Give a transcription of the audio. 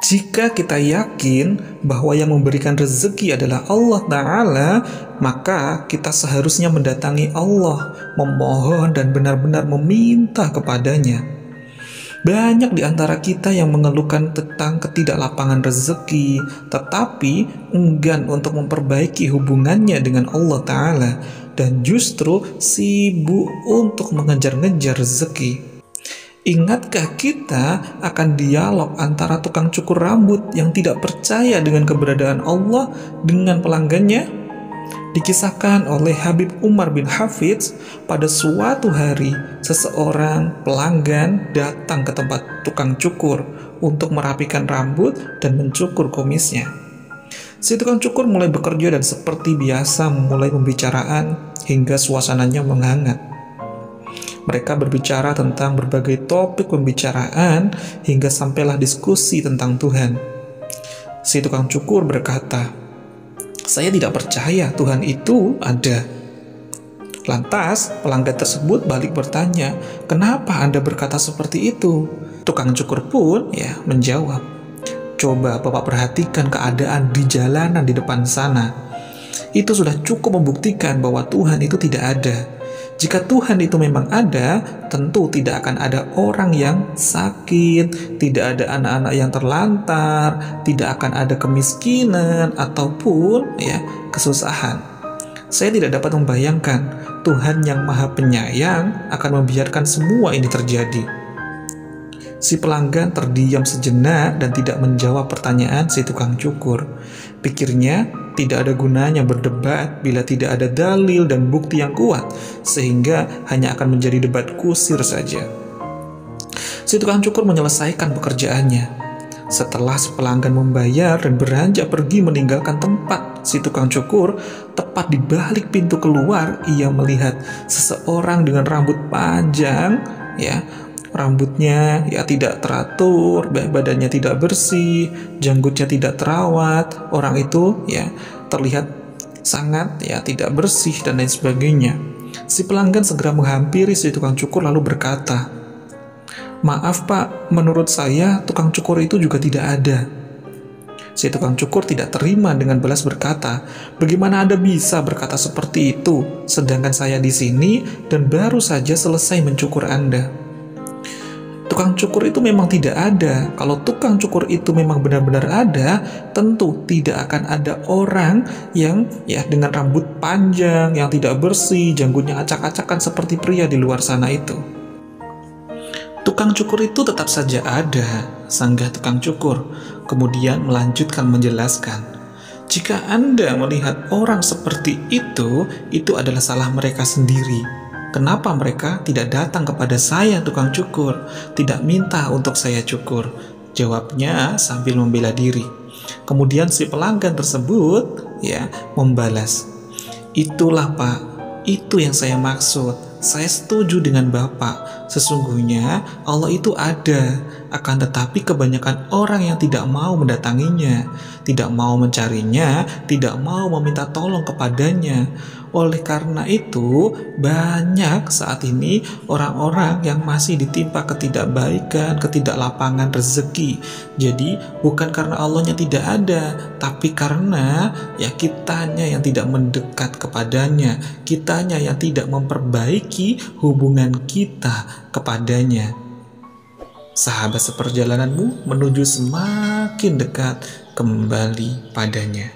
Jika kita yakin bahwa yang memberikan rezeki adalah Allah Ta'ala, maka kita seharusnya mendatangi Allah, memohon dan benar-benar meminta kepadanya. Banyak di antara kita yang mengeluhkan tentang ketidaklapangan rezeki, tetapi enggan untuk memperbaiki hubungannya dengan Allah Ta'ala, dan justru sibuk untuk mengejar-ngejar rezeki. Ingatkah kita akan dialog antara tukang cukur rambut yang tidak percaya dengan keberadaan Allah dengan pelanggannya? Dikisahkan oleh Habib Umar bin Hafidz, pada suatu hari seseorang pelanggan datang ke tempat tukang cukur untuk merapikan rambut dan mencukur kumisnya. Si tukang cukur mulai bekerja dan seperti biasa memulai pembicaraan hingga suasananya menghangat. Mereka berbicara tentang berbagai topik pembicaraan hingga sampailah diskusi tentang Tuhan. Si tukang cukur berkata, "Saya tidak percaya Tuhan itu ada." Lantas pelanggan tersebut balik bertanya, "Kenapa Anda berkata seperti itu?" Tukang cukur pun menjawab, "Coba Bapak perhatikan keadaan di jalanan di depan sana. Itu sudah cukup membuktikan bahwa Tuhan itu tidak ada. Jika Tuhan itu memang ada, tentu tidak akan ada orang yang sakit, tidak ada anak-anak yang terlantar, tidak akan ada kemiskinan ataupun kesusahan. Saya tidak dapat membayangkan Tuhan yang Maha Penyayang akan membiarkan semua ini terjadi." Si pelanggan terdiam sejenak dan tidak menjawab pertanyaan si tukang cukur. Pikirnya, tidak ada gunanya berdebat bila tidak ada dalil dan bukti yang kuat, sehingga hanya akan menjadi debat kusir saja. Si tukang cukur menyelesaikan pekerjaannya. Setelah si pelanggan membayar dan beranjak pergi meninggalkan tempat si tukang cukur, tepat di balik pintu keluar, ia melihat seseorang dengan rambut panjang, rambutnya tidak teratur, badannya tidak bersih, janggutnya tidak terawat. Orang itu terlihat sangat tidak bersih dan lain sebagainya. Si pelanggan segera menghampiri si tukang cukur lalu berkata, "Maaf Pak, menurut saya tukang cukur itu juga tidak ada." Si tukang cukur tidak terima dengan balas berkata, "Bagaimana Anda bisa berkata seperti itu, sedangkan saya di sini dan baru saja selesai mencukur Anda?" Tukang cukur itu memang tidak ada. Kalau tukang cukur itu memang benar-benar ada, tentu tidak akan ada orang yang dengan rambut panjang, yang tidak bersih, janggutnya acak-acakan seperti pria di luar sana itu. Tukang cukur itu tetap saja ada, sanggah tukang cukur. Kemudian melanjutkan menjelaskan, "Jika Anda melihat orang seperti itu adalah salah mereka sendiri. Kenapa mereka tidak datang kepada saya tukang cukur, tidak minta untuk saya cukur?" Jawabnya sambil membela diri. Kemudian si pelanggan tersebut membalas, "Itulah Pak, itu yang saya maksud. Saya setuju dengan Bapak. Sesungguhnya Allah itu ada, akan tetapi kebanyakan orang yang tidak mau mendatanginya, tidak mau mencarinya, tidak mau meminta tolong kepadanya. Oleh karena itu, banyak saat ini orang-orang yang masih ditimpa ketidakbaikan, ketidaklapangan rezeki. Jadi, bukan karena Allahnya tidak ada, tapi karena kitanya yang tidak mendekat kepadanya, kitanya yang tidak memperbaiki hubungan kita kepadanya. Sahabat seperjalananmu menuju semakin dekat kembali padanya.